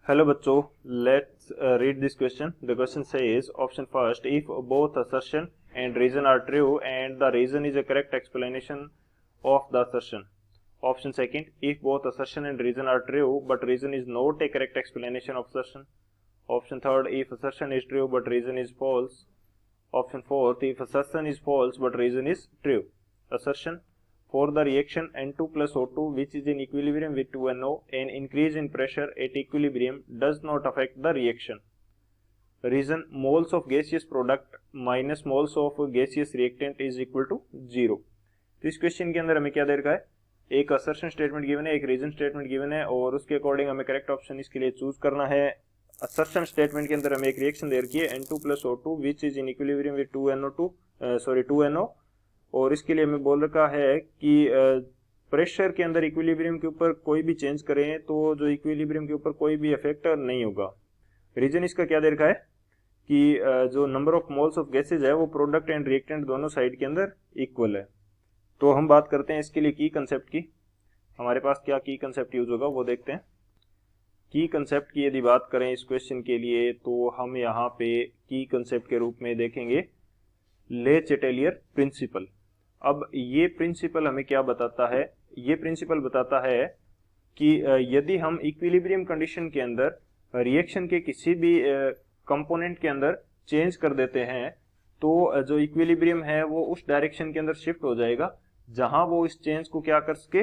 Hello बच्चों, let's read this question. The question says option first, if both assertion and reason are true and the reason is a correct explanation of the assertion. Option second, if both assertion and reason are true but reason is not a correct explanation of assertion. Option third, if assertion is true but reason is false. Option fourth, if assertion is false but reason is true. Assertion: for the reaction N2 plus O2 which is in equilibrium with 2NO, an increase in pressure at equilibrium does not affect the reaction. Reason: moles of gaseous product minus moles of gaseous reactant is equal to 0. तो इस question के अंदर हमें क्या दे रखा है, एक assertion statement given है, एक रीजन स्टेटमेंट गिवन है और उसके अकॉर्डिंग हमें करेक्ट ऑप्शन इसके लिए चूज करना है. असर्शन स्टेटमेंट के अंदर हमें एक रिएक्शन दे रखी है N2 plus O2 which is in equilibrium with 2NO, और इसके लिए हमें बोल रखा है कि प्रेशर के अंदर इक्विलिब्रियम के ऊपर कोई भी चेंज करें तो जो इक्विलिब्रियम के ऊपर कोई भी इफेक्ट नहीं होगा. रीजन इसका क्या दे रखा है कि जो number of moles of gases है वो प्रोडक्ट एंड रिएक्टेंट दोनों साइड के अंदर इक्वल है. तो हम बात करते हैं इसके लिए की कंसेप्ट की. हमारे पास क्या की कंसेप्ट यूज होगा वो देखते हैं. की कंसेप्ट की यदि बात करें इस क्वेश्चन के लिए तो हम यहाँ पे की कंसेप्ट के रूप में देखेंगे ले चेटेलियर प्रिंसिपल. अब ये प्रिंसिपल हमें क्या बताता है, ये प्रिंसिपल बताता है कि यदि हम इक्विलिब्रियम कंडीशन के अंदर रिएक्शन के किसी भी कंपोनेंट के अंदर चेंज कर देते हैं तो जो इक्विलिब्रियम है वो उस डायरेक्शन के अंदर शिफ्ट हो जाएगा जहां वो इस चेंज को क्या कर सके,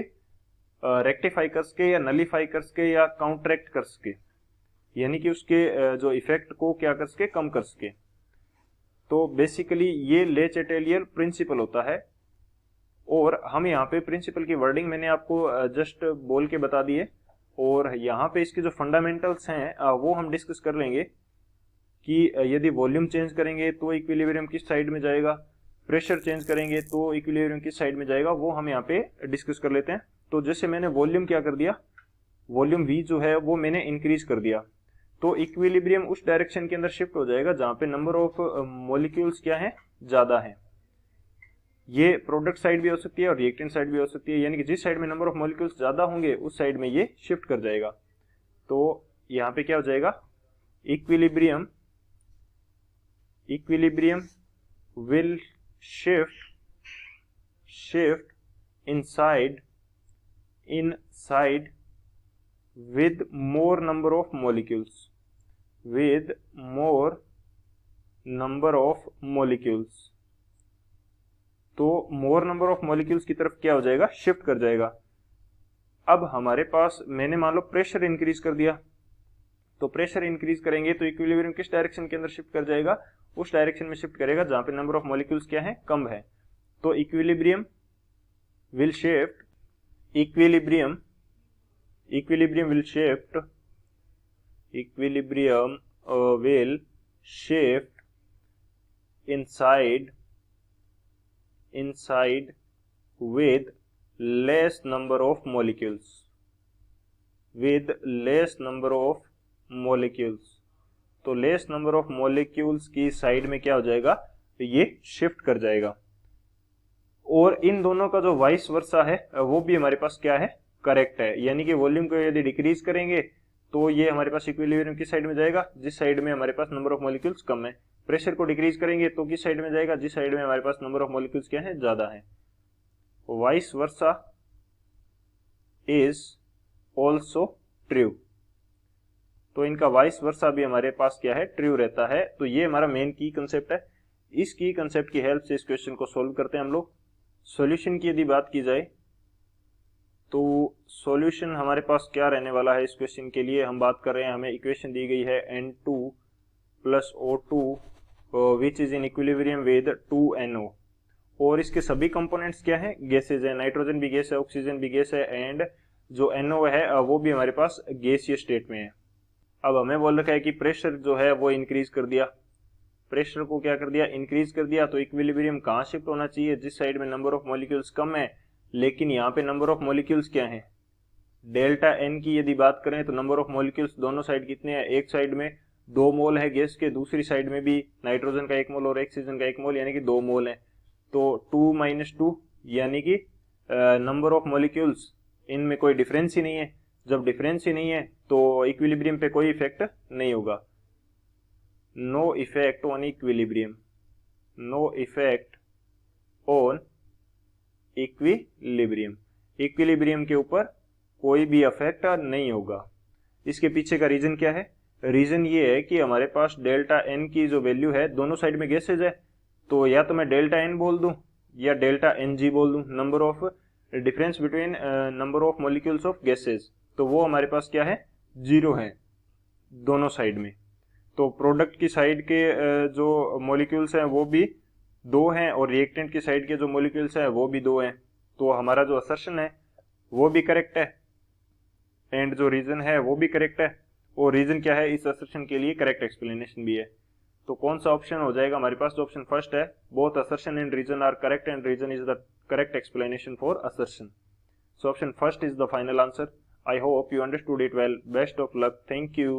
रेक्टिफाई कर सके या नलीफाई कर सके या काउंटरैक्ट कर सके, यानी कि उसके जो इफेक्ट को क्या कर सके, कम कर सके. तो बेसिकली ये ले चेटेलियर प्रिंसिपल होता है. और हम यहाँ पे प्रिंसिपल की वर्डिंग मैंने आपको जस्ट बोल के बता दी है और यहाँ पे इसके जो फंडामेंटल्स हैं वो हम डिस्कस कर लेंगे कि यदि वॉल्यूम चेंज करेंगे तो इक्विलिब्रियम किस साइड में जाएगा, प्रेशर चेंज करेंगे तो इक्विलिब्रियम किस साइड में जाएगा, वो हम यहाँ पे डिस्कस कर लेते हैं. तो जैसे मैंने वॉल्यूम क्या कर दिया, वॉल्यूम V जो है वो मैंने इंक्रीज कर दिया तो इक्विलिब्रियम उस डायरेक्शन के अंदर शिफ्ट हो जाएगा जहां पे नंबर ऑफ मॉलिक्यूल्स क्या है, ज्यादा है. ये प्रोडक्ट साइड भी हो सकती है और रिएक्टेंट साइड भी हो सकती है, यानी कि जिस साइड में नंबर ऑफ मॉलिक्यूल्स ज्यादा होंगे उस साइड में ये शिफ्ट कर जाएगा. तो यहाँ पे क्या हो जाएगा, equilibrium will shift inside with more number of molecules, तो मोर नंबर ऑफ मॉलिक्यूल्स की तरफ क्या हो जाएगा, शिफ्ट कर जाएगा. अब हमारे पास मैंने मान लो प्रेशर इंक्रीज कर दिया, तो प्रेशर इंक्रीज करेंगे तो इक्विलिब्रियम किस डायरेक्शन के अंदर शिफ्ट कर जाएगा, उस डायरेक्शन में शिफ्ट करेगा जहां पे नंबर ऑफ मॉलिक्यूल्स क्या है, कम है. तो equilibrium will shift inside with less number of molecules. तो लेस नंबर ऑफ मॉलिक्यूल्स की साइड में क्या हो जाएगा, तो ये शिफ्ट कर जाएगा. और इन दोनों का जो वाइस वर्सा है वो भी हमारे पास क्या है, करेक्ट है. यानी कि वॉल्यूम को यदि डिक्रीज करेंगे तो ये हमारे पास इक्विलिब्रियम किस साइड में जाएगा, जिस साइड में हमारे पास नंबर ऑफ मॉलिक्यूल्स कम है. प्रेशर को डिक्रीज करेंगे तो किस साइड में जाएगा, जिस साइड में हमारे पास नंबर ऑफ मॉलिक्यूल्स क्या है, ज्यादा है. Vice versa is also true. तो इनका वाइस वर्सा भी हमारे पास क्या है, ट्रू रहता है. तो ये हमारा मेन की कंसेप्ट है. इस की कंसेप्ट की हेल्प से इस क्वेश्चन को सोल्व करते हैं हम लोग. सॉल्यूशन की यदि बात की जाए तो सॉल्यूशन हमारे पास क्या रहने वाला है इस क्वेश्चन के लिए, हम बात कर रहे हैं, हमें इक्वेशन दी गई है N2 plus O2 which is in equilibrium with 2NO और इसके सभी कंपोनेंट्स क्या है, गैसेज है. नाइट्रोजन भी गैस है, ऑक्सीजन भी गैस है एंड जो NO है वो भी हमारे पास गैसीय स्टेट में है. अब हमें बोल रखा है कि प्रेशर जो है वो इंक्रीज कर दिया, प्रेशर को क्या कर दिया, इंक्रीज कर दिया. तो इक्विलिब्रियम कहाँ शिफ्ट होना चाहिए, जिस साइड में नंबर ऑफ मॉलिक्यूल्स कम है, लेकिन यहाँ पे नंबर ऑफ मॉलिक्यूल्स क्या है, डेल्टा N की यदि बात करें तो नंबर ऑफ मॉलिक्यूल्स दोनों साइड कितने हैं, एक साइड में 2 मोल है गैस के, दूसरी साइड में भी नाइट्रोजन का 1 मोल और ऑक्सीजन का 1 मोल यानी कि 2 मोल है. तो 2 - 2 यानी कि नंबर ऑफ मॉलिक्यूल्स इनमें कोई डिफरेंस ही नहीं है. जब डिफरेंस ही नहीं है तो इक्विलिब्रियम पे कोई इफेक्ट नहीं होगा। No effect on equilibrium, no effect on equilibrium, equilibrium के ऊपर कोई भी इफेक्ट नहीं होगा। इसके पीछे का रीजन क्या है? रीजन ये है कि हमारे पास डेल्टा एन की जो वैल्यू है, दोनों साइड में गैसेज है, तो या तो मैं डेल्टा एन बोल दूं या डेल्टा एन जी बोल दूं, number of difference between number of molecules of gases, तो वो हमारे पास क्या है? 0 है दोनों साइड में। तो प्रोडक्ट की साइड के जो मॉलिक्यूल्स हैं वो भी 2 हैं और रिएक्टेंट की साइड के जो मॉलिक्यूल्स हैं वो भी 2 हैं। तो हमारा जो असर्शन है वो भी करेक्ट है एंड जो रीजन है वो भी करेक्ट है, और रीजन क्या है इस असर्शन के लिए? करेक्ट एक्सप्लेनेशन भी है। तो कौन सा ऑप्शन हो जाएगा हमारे पास? जो ऑप्शन फर्स्ट है, both assertion and reason are correct and reason is the correct explanation for assertion. So option first is the final answer. I hope you understood it well. Best of luck. Thank you.